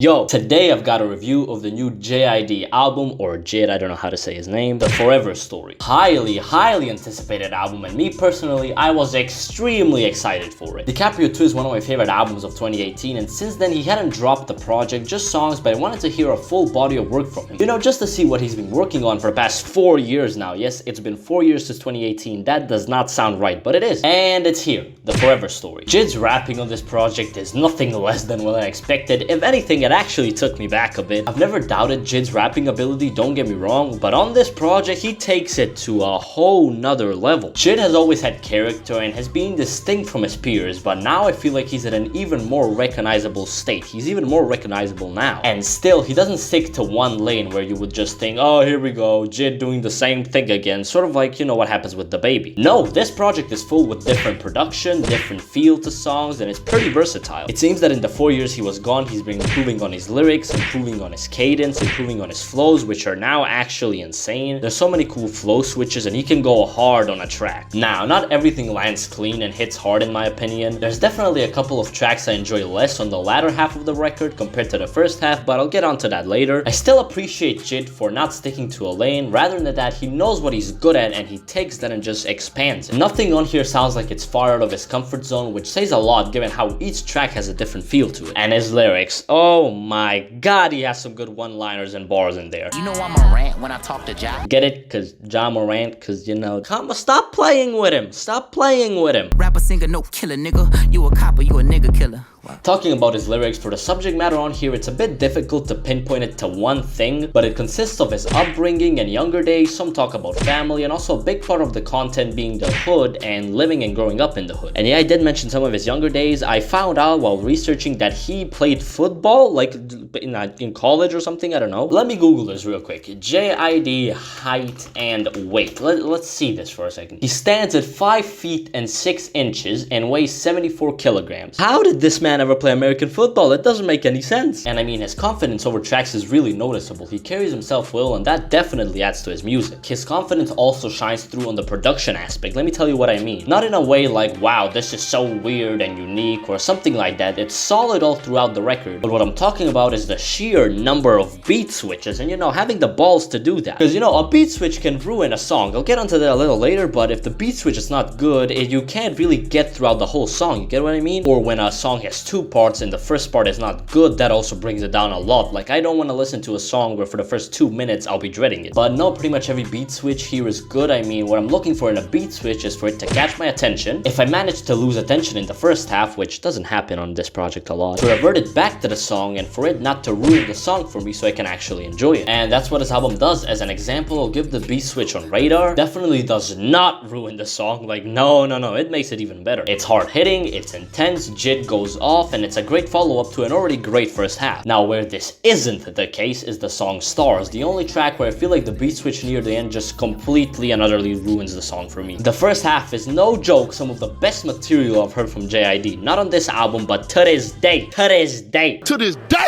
Yo, today I've got a review of the new JID album, or JID, I don't know how to say his name, The Forever Story. Highly anticipated album, and me personally, I was extremely excited for it. DiCaprio 2 is one of my favorite albums of 2018, and since then he hadn't dropped the project, just songs, but I wanted to hear a full body of work from him. You know, just to see what he's been working on for the past 4 years now. Yes, it's been 4 years since 2018, that does not sound right, but it is. And it's here, The Forever Story. JID's rapping on this project is nothing less than what I expected. If anything, it actually took me back a bit. I've never doubted JID's rapping ability, don't get me wrong, but on this project he takes it to a whole nother level. JID has always had character and has been distinct from his peers, but now I feel like he's in an even more recognizable state. He's even more recognizable now. And still, he doesn't stick to one lane where you would just think, oh, here we go, JID doing the same thing again, sort of like, you know, what happens with the baby. No, this project is full with different production, different feel to songs, and it's pretty versatile. It seems that in the 4 years he was gone, he's been improving on his lyrics, improving on his cadence, improving on his flows, which are now actually insane. There's so many cool flow switches and he can go hard on a track. Now, not everything lands clean and hits hard in my opinion. There's definitely a couple of tracks I enjoy less on the latter half of the record compared to the first half, but I'll get onto that later. I still appreciate JID for not sticking to a lane. Rather than that, he knows what he's good at and he takes that and just expands it. Nothing on here sounds like it's far out of his comfort zone, which says a lot given how each track has a different feel to it. And his lyrics, oh my god, he has some good one-liners and bars in there. You know I'm a rant when I talk to Ja. Get it? Cause Ja Morant, cause you know, come stop playing with him. Stop playing with him. Rapper, singer, no killer, nigga. You a copper, you a nigga killer. Wow. Talking about his lyrics, for the subject matter on here, it's a bit difficult to pinpoint it to one thing, but it consists of his upbringing and younger days. Some talk about family, and also a big part of the content being the hood and living and growing up in the hood. And yeah, I did mention some of his younger days. I found out while researching that he played football, like in college or something, I don't know. Let me Google this real quick. JID height and weight. Let's see this for a second. He stands at 5 feet and 6 inches and weighs 74 kilograms. How did this man ever play American football? It doesn't make any sense. And I mean, his confidence over tracks is really noticeable. He carries himself well, and that definitely adds to his music. His confidence also shines through on the production aspect. Let me tell you what I mean. Not in a way like, wow, this is so weird and unique or something like that. It's solid all throughout the record. But what I'm talking about is the sheer number of beat switches and, you know, having the balls to do that. Because, you know, a beat switch can ruin a song. I'll get onto that a little later, but if the beat switch is not good, you can't really get throughout the whole song. You get what I mean? Or when a song has two parts and the first part is not good, that also brings it down a lot. Like, I don't want to listen to a song where for the first 2 minutes I'll be dreading it. But no, pretty much every beat switch here is good. I mean, what I'm looking for in a beat switch is for it to catch my attention. If I manage to lose attention in the first half, which doesn't happen on this project a lot, to revert it back to the song and for it not to ruin the song for me so I can actually enjoy it. And that's what this album does. As an example, I'll give the beat switch on Raydar. Definitely does not ruin the song. Like, no, it makes it even better. It's hard hitting, it's intense, JID goes off, and it's a great follow-up to an already great first half. Now, where this isn't the case is the song Stars, the only track where I feel like the beat switch near the end just completely and utterly ruins the song for me. The first half is no joke some of the best material I've heard from JID. Not on this album, but to this day. To this day.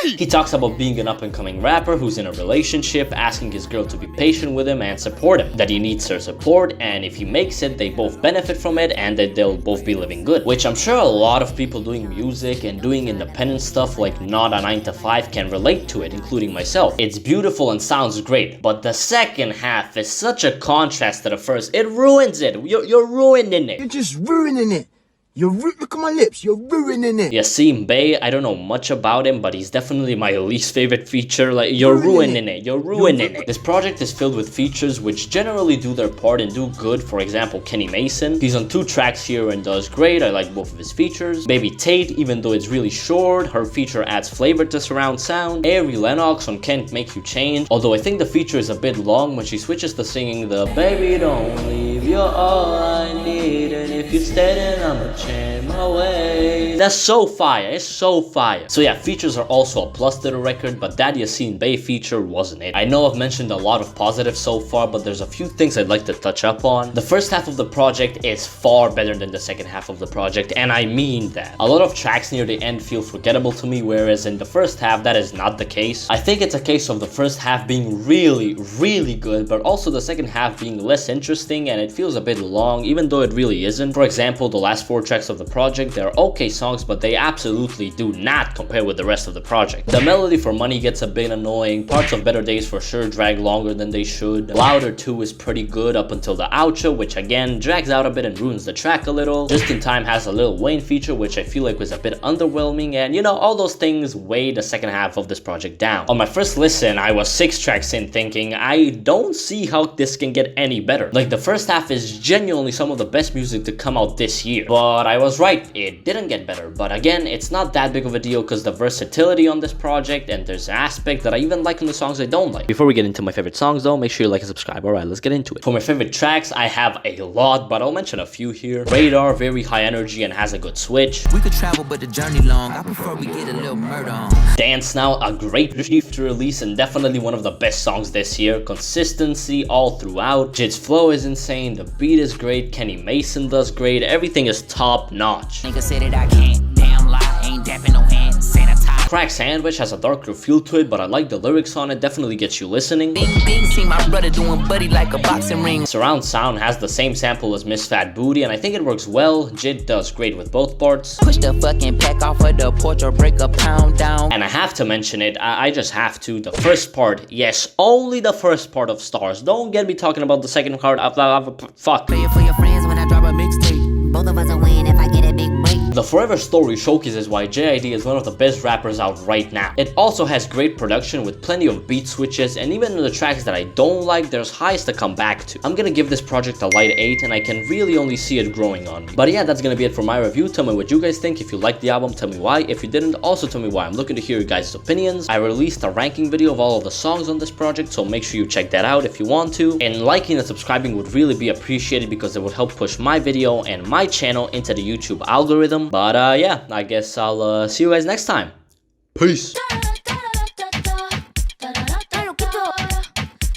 He talks about being an up-and-coming rapper who's in a relationship, asking his girl to be patient with him and support him, that he needs her support, and if he makes it, they both benefit from it and that they'll both be living good. Which I'm sure a lot of people doing music and doing independent stuff like not a 9 to 5 can relate to it, including myself. It's beautiful and sounds great, but the second half is such a contrast to the first. It ruins it. You're ruining it. You're just ruining it. Look at my lips, you're ruining it. Yasim Bey, I don't know much about him, but he's definitely my least favorite feature. Like, you're ruining it. You're ruining it. This project is filled with features which generally do their part and do good. For example, Kenny Mason. He's on 2 tracks here and does great. I like both of his features. Baby Tate, even though it's really short, her feature adds flavor to surround sound. Ari Lennox on Can't Make You Change. Although I think the feature is a bit long when she switches to singing the baby don't leave, you're all I need, and if you stay then I'ma change my way. That's so fire. It's so fire. So yeah, features are also a plus to the record, but that Yasin Bey feature wasn't it. I know I've mentioned a lot of positives so far, but there's a few things I'd like to touch up on. The first half of the project is far better than the second half of the project, and I mean that. A lot of tracks near the end feel forgettable to me, whereas in the first half that is not the case. I think it's a case of the first half being really good, but also the second half being less interesting, and it feels a bit long, even though it really isn't. For example, the last 4 tracks of the project project. They're okay songs, but they absolutely do not compare with the rest of the project. The melody for Money gets a bit annoying. Parts of Better Days for sure drag longer than they should. Louder 2 is pretty good up until the outro, which again drags out a bit and ruins the track a little. Just in Time has a Lil Wayne feature, which I feel like was a bit underwhelming, and you know, all those things weigh the second half of this project down. On my first listen, I was 6 tracks in thinking, I don't see how this can get any better. Like, the first half is genuinely some of the best music to come out this year. But I was right, it didn't get better. But again, it's not that big of a deal because the versatility on this project, and there's an aspect that I even like in the songs I don't like. Before we get into my favorite songs though, make sure you like and subscribe. Alright, let's get into it. For my favorite tracks, I have a lot, but I'll mention a few here. Raydar, very high energy and has a good switch. We could travel, but the journey long. I prefer we get a little murder on. Dance Now, a great release and definitely one of the best songs this year. Consistency all throughout. JID's flow is insane, the beat is great, Kenny Mason does great, everything is top notch. Nigga said that I can't, damn lie, ain't dapping no hand, sanitize. Crack Sandwich has a darker feel to it, but I like the lyrics on it, definitely gets you listening. Bing bing, see my brother doing buddy like a boxing ring. Surround Sound has the same sample as Miss Fat Booty, and I think it works well. JID does great with both parts. Push the fucking pack off of the porch or break a pound down. And I have to mention it, I just have to. The first part, yes, only the first part of Stars. Don't get me talking about the second part of fuck. Play it for your friends when I drop a mixtape. Both of us will win if I get a big break. The Forever Story showcases why JID is one of the best rappers out right now. It also has great production with plenty of beat switches, and even in the tracks that I don't like, there's highs to come back to. I'm gonna give this project a light 8, and I can really only see it growing on me. But yeah, that's gonna be it for my review. Tell me what you guys think. If you liked the album, tell me why. If you didn't, also tell me why. I'm looking to hear your guys' opinions. I released a ranking video of all of the songs on this project, so make sure you check that out if you want to. And liking and subscribing would really be appreciated because it would help push my video and my channel into the YouTube algorithm. But yeah, I guess I'll see you guys next time. Peace.